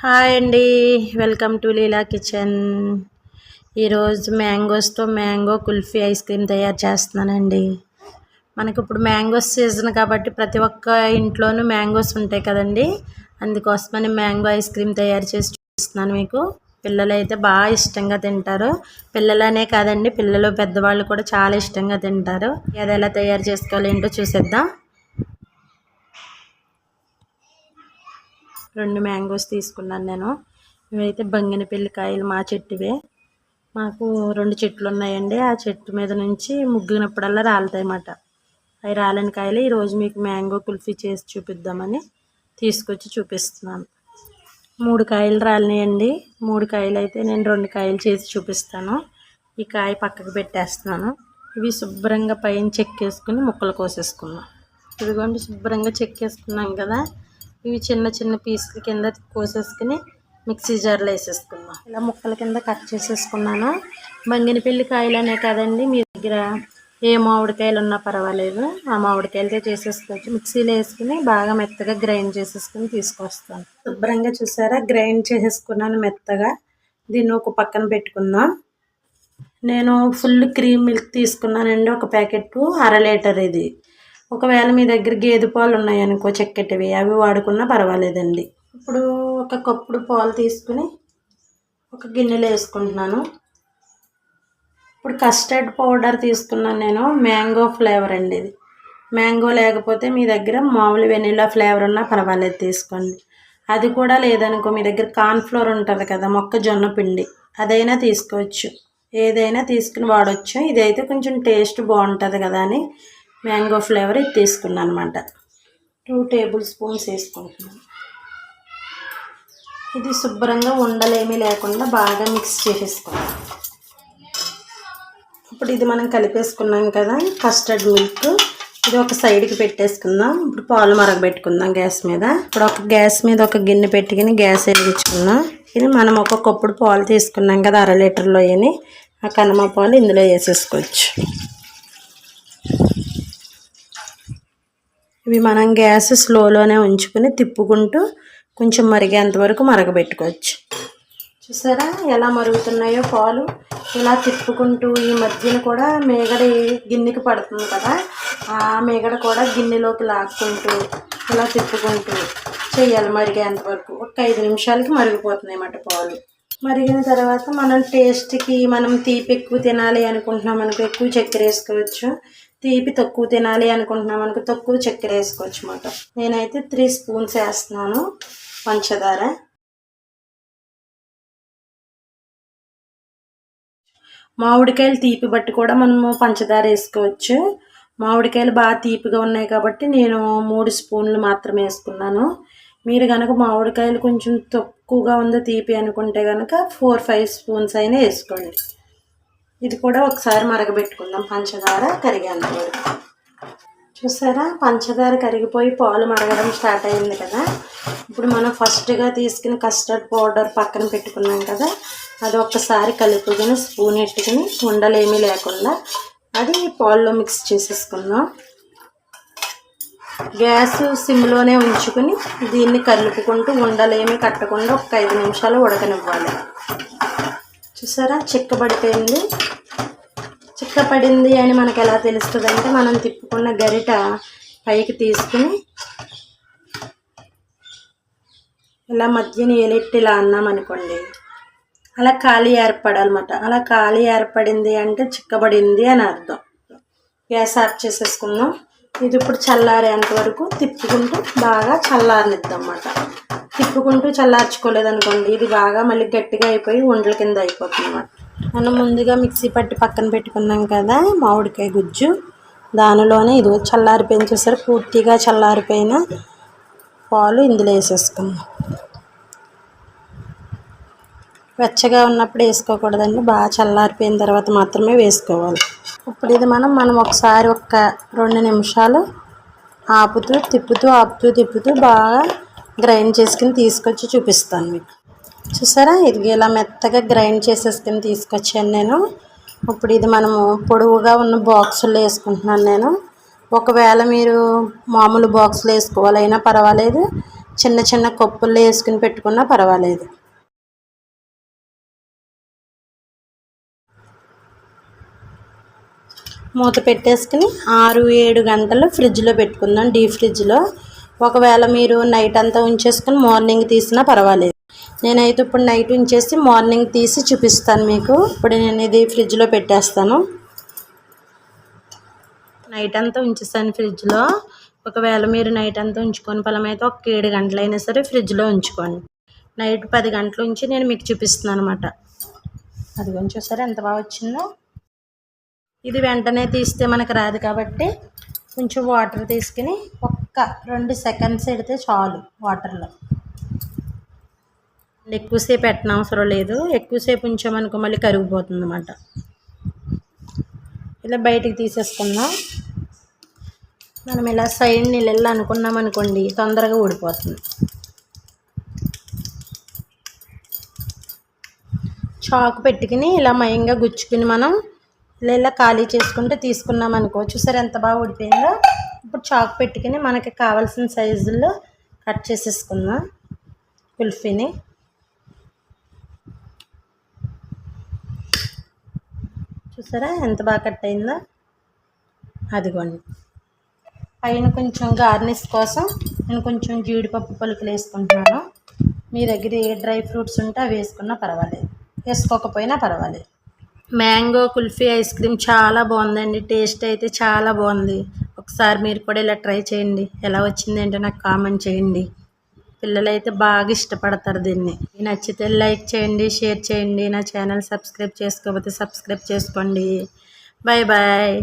Hi అండి, welcome to Leela kitchen. ఈరోజు మ్యాంగోస్తో mango kulfi ice cream తయారు చేస్తున్నానండి. మనకి ఇప్పుడు మ్యాంగోస్ సీజన్ కాబట్టి ప్రతి ఒక్క ఇంట్లోనూ మ్యాంగోస్ ఉంటాయి కదండి. అందుకోసమని మ్యాంగో ఐస్ క్రీమ్ తయారు చేసి చూపిస్తున్నాను మీకు. పిల్లలు అయితే బాగా ఇష్టంగా తింటారు. పిల్లలనే కాదండి, పిల్లలు పెద్దవాళ్ళు కూడా చాలా ఇష్టంగా తింటారు. అది ఎలా తయారు చేసుకోవాలి ఏంటో చూసేద్దాం. 2 మ్యాంగోస్ తీసుకున్నాను నేను. ఇవైతే బంగినపల్లి కాయలు మా చెట్టువే. మాకు 2 చెట్లు ఉన్నాయండి. ఆ చెట్టు మీద నుంచి ముగ్గినప్పుడల్లా రాలుతాయి అన్నమాట. అవి రాలిన కాయలు ఈరోజు మీకు మ్యాంగో కుల్ఫీ చేసి చూపిద్దామని తీసుకొచ్చి చూపిస్తున్నాను. 3 కాయలు రాలినాయండి. 3 కాయలు అయితే నేను 2 కాయలు చేసి చూపిస్తాను. ఈ కాయ పక్కకు పెట్టేస్తున్నాను. ఇవి శుభ్రంగా పైన చెక్కేసుకుని ముక్కలు కోసేసుకున్నాం. ఇదిగోండి, శుభ్రంగా చెక్కేసుకున్నాం కదా. ఇవి చిన్న చిన్న పీసుల కింద కోసేసుకుని మిక్సీ జార్లో వేసేసుకున్నాం. ఇలా ముక్కల కింద కట్ చేసేసుకున్నాను. బంగినపల్లి కాయలనే కాదండి, మీ దగ్గర ఏ మామిడికాయలు ఉన్నా పర్వాలేదు, ఆ మామిడికాయలతో చేసేసుకోవచ్చు. మిక్సీలో వేసుకుని బాగా మెత్తగా గ్రైండ్ చేసేసుకుని తీసుకొస్తాను. శుభ్రంగా చూసారా, గ్రైండ్ చేసేసుకున్నాను మెత్తగా. దీన్ని ఒక పక్కన పెట్టుకుందాం. నేను ఫుల్ క్రీమ్ మిల్క్ తీసుకున్నానండి, ఒక ప్యాకెట్ 1/2 లీటర్. ఇది ఒకవేళ మీ దగ్గర గేదె పాలు ఉన్నాయనుకో చెక్కటివి, అవి వాడుకున్నా పర్వాలేదండి. ఇప్పుడు ఒక కప్పుడు పాలు తీసుకుని ఒక గిన్నెలో వేసుకుంటున్నాను. ఇప్పుడు కస్టర్డ్ పౌడర్ తీసుకున్నాను నేను, మ్యాంగో ఫ్లేవర్ అండి. ఇది మ్యాంగో లేకపోతే మీ దగ్గర మామూలు వెనిలా ఫ్లేవర్ ఉన్నా పర్వాలేదు, తీసుకోండి. అది కూడా లేదనుకో మీ దగ్గర కార్న్ఫ్లోర్ ఉంటుంది కదా, మొక్కజొన్న పిండి, అదైనా తీసుకోవచ్చు. ఏదైనా తీసుకుని వాడచ్చు. ఇదైతే కొంచెం టేస్ట్ బాగుంటుంది కదా అని మ్యాంగో ఫ్లేవర్ ఇది తీసుకున్నాను అనమాట. 2 టేబుల్ స్పూన్స్ వేసుకుంటున్నాను. ఇది శుభ్రంగా ఉండలేమీ లేకుండా బాగా మిక్స్ చేసేసుకున్నాను. ఇప్పుడు ఇది మనం కలిపేసుకున్నాం కదా కస్టర్డ్ మిల్క్, ఇది ఒక సైడ్కి పెట్టేసుకుందాం. ఇప్పుడు పాలు మరగబెట్టుకుందాం గ్యాస్ మీద. ఇప్పుడు ఒక గ్యాస్ మీద ఒక గిన్నె పెట్టుకుని గ్యాస్ వెలిగించుకుందాం. ఇది మనం ఒక కప్పుడు పాలు తీసుకున్నాం కదా 1/2 లీటర్లో, ఆ కనమ పాలు ఇందులో వేసేసుకోవచ్చు. ఇవి మనం గ్యాస్ స్లోలోనే ఉంచుకుని తిప్పుకుంటూ కొంచెం మరిగేంత వరకు మరగబెట్టుకోవచ్చు. చూసారా ఎలా మరుగుతున్నాయో పాలు. ఇలా తిప్పుకుంటూ ఈ మధ్యన కూడా మేగడ గిన్నెకి పడుతుంది కదా, ఆ మేగడ కూడా గిన్నెలోకి లాక్కుంటూ ఇలా తిప్పుకుంటూ చేయాలి మరిగేంత వరకు. ఒక 5 నిమిషాలకి మరిగిపోతున్నాయి అన్నమాట పాలు. మరిగిన తర్వాత మనం టేస్ట్కి మనం తీపి ఎక్కువ తినాలి అనుకుంటున్నాం అనుకో ఎక్కువ చక్కెర వేసుకోవచ్చు. తీపి తక్కువ తినాలి అనుకుంటున్నాం అనుకో తక్కువ చక్కెర వేసుకోవచ్చు అన్నమాట. నేనైతే 3 స్పూన్స్ వేస్తున్నాను పంచదార. మామిడికాయలు తీపి బట్టి కూడా మనము పంచదార వేసుకోవచ్చు. మామిడికాయలు బాగా తీపిగా ఉన్నాయి కాబట్టి నేను 3 స్పూన్లు మాత్రమే వేసుకున్నాను. మీరు కనుక మామిడికాయలు కొంచెం తక్కువగా ఉంది తీపి అనుకుంటే కనుక 4-5 స్పూన్స్ అయినా వేసుకోండి. ఇది కూడా ఒకసారి మరగబెట్టుకుందాం పంచదార కరిగేంత వరకు. చూసారా, పంచదార కరిగిపోయి పాలు మరగడం స్టార్ట్ అయింది కదా. ఇప్పుడు మనం ఫస్ట్గా తీసుకుని కస్టర్డ్ పౌడర్ పక్కన పెట్టుకున్నాం కదా, అది ఒక్కసారి కలుపుకుని స్పూన్ ఎట్టుకుని ఉండలేమీ లేకుండా అది పాల్లో మిక్స్ చేసేసుకుందాం. గ్యాస్ సిమ్లోనే ఉంచుకుని దీన్ని కలుపుకుంటూ ఉండలేమీ కట్టకుండా ఒక 5 నిమిషాలు ఉడకనివ్వాలి. చూసారా, చిక్కబడిపోయింది. చిక్కపడింది అని మనకు ఎలా తెలుస్తుంది అంటే, మనం తిప్పుకున్న గరిట పైకి తీసుకుని ఇలా మధ్యని ఏలెట్టి ఇలా అన్నామనుకోండి, అలా ఖాళీ ఏర్పడాలన్నమాట. అలా ఖాళీ ఏర్పడింది అంటే చిక్కబడింది అని అర్థం. గ్యాస్ ఆఫ్ చేసేసుకుందాం. ఇది ఇప్పుడు చల్లారేంత వరకు తిప్పుకుంటూ బాగా చల్లారనిద్దాం అన్నమాట. తిప్పుకుంటూ చల్లార్చుకోలేదనుకోండి ఇది బాగా మళ్ళీ గట్టిగా అయిపోయి ఉండల కింద అయిపోతుంది అన్నమాట. మనం ముందుగా మిక్సీ పట్టి పక్కన పెట్టుకున్నాం కదా మామిడికాయ గుజ్జు, దానిలోనే ఇది చల్లారిపోయిన చూసారు, పూర్తిగా చల్లారిపోయిన పాలు ఇందులో వేసేసుకుందాం. వెచ్చగా ఉన్నప్పుడు వేసుకోకూడదండి, బాగా చల్లారిపోయిన తర్వాత మాత్రమే వేసుకోవాలి. ఇప్పుడు ఇది మనం ఒకసారి 2 నిమిషాలు ఆపుతూ తిప్పుతూ బాగా గ్రైండ్ చేసుకుని తీసుకొచ్చి చూపిస్తాను మీకు. చూసారా, ఇది ఇలా మెత్తగా గ్రైండ్ చేసేసుకుని తీసుకొచ్చాను నేను. ఇప్పుడు ఇది మనము పొడవుగా ఉన్న బాక్సుల్లో వేసుకుంటున్నాను నేను. ఒకవేళ మీరు మామూలు బాక్సులు వేసుకోవాలైనా పర్వాలేదు, చిన్న చిన్న కప్పుల్లో వేసుకుని పెట్టుకున్నా పర్వాలేదు. మూత పెట్టేసుకుని 6-7 గంటలు ఫ్రిడ్జ్లో పెట్టుకుందాం, డీప్ ఫ్రిడ్జ్లో. ఒకవేళ మీరు నైట్ అంతా ఉంచేసుకుని మార్నింగ్ తీసినా పర్వాలేదు. నేనైతే ఇప్పుడు నైట్ ఉంచేసి మార్నింగ్ తీసి చూపిస్తాను మీకు. ఇప్పుడు నేను ఇది ఫ్రిడ్జ్లో పెట్టేస్తాను. నైట్ అంతా ఉంచేస్తాను ఫ్రిడ్జ్లో. ఒకవేళ మీరు నైట్ అంతా ఉంచుకొని ఫలమైతే ఒక 7 గంటలైనా సరే ఫ్రిడ్జ్లో ఉంచుకోండి. నైట్ 10 గంటల నుంచి నేను మీకు చూపిస్తున్నాను అనమాట. అది కొంచెం చూసారా ఎంత బాగా వచ్చిందో. ఇది వెంటనే తీస్తే మనకు రాదు కాబట్టి కొంచెం వాటర్ తీసుకుని ఒక్క 2 సెకండ్స్ పెడితే చాలు వాటర్లో. ఎక్కువసేపు పెట్టనవసరం లేదు. ఎక్కువసేపు ఉంచామనుకో మళ్ళీ కరిగిపోతుంది అన్నమాట. ఇలా బయటికి తీసేసుకుందాం. మనం ఇలా సైడ్ నీళ్ళల్లో అనుకున్నాం అనుకోండి తొందరగా ఊడిపోతుంది. చాకు పెట్టుకుని ఇలా మయంగా గుచ్చుకుని మనం ఇలా ఖాళీ చేసుకుంటే తీసుకున్నాం అనుకో. చూసారు ఎంత బాగా ఊడిపోయిందో. ఇప్పుడు చాకు పెట్టుకుని మనకి కావాల్సిన సైజుల్లో కట్ చేసేసుకుందాం కుల్ఫీని. చూసారా ఎంత బాగా కట్ అయిందో. అదిగోండి. పైన కొంచెం గార్నిష్ కోసం నేను కొంచెం జీడిపప్పు పలుకులు వేసుకుంటున్నాను. మీ దగ్గర ఏ డ్రై ఫ్రూట్స్ ఉంటే అవి వేసుకున్నా పర్వాలేదు, వేసుకోకపోయినా పర్వాలేదు. మ్యాంగో కుల్ఫీ ఐస్ క్రీమ్ చాలా బాగుందండి. టేస్ట్ అయితే చాలా బాగుంది. ఒకసారి మీరు కూడా ఇలా ట్రై చేయండి. ఎలా వచ్చిందంటే నాకు కామెంట్ చేయండి. పిల్లలైతే బాగా ఇష్టపడతారు దీన్ని. నచ్చితే లైక్ చేయండి, షేర్ చేయండి. నా ఛానల్ సబ్స్క్రైబ్ చేసుకోకపోతే సబ్స్క్రైబ్ చేసుకోండి. Bye bye.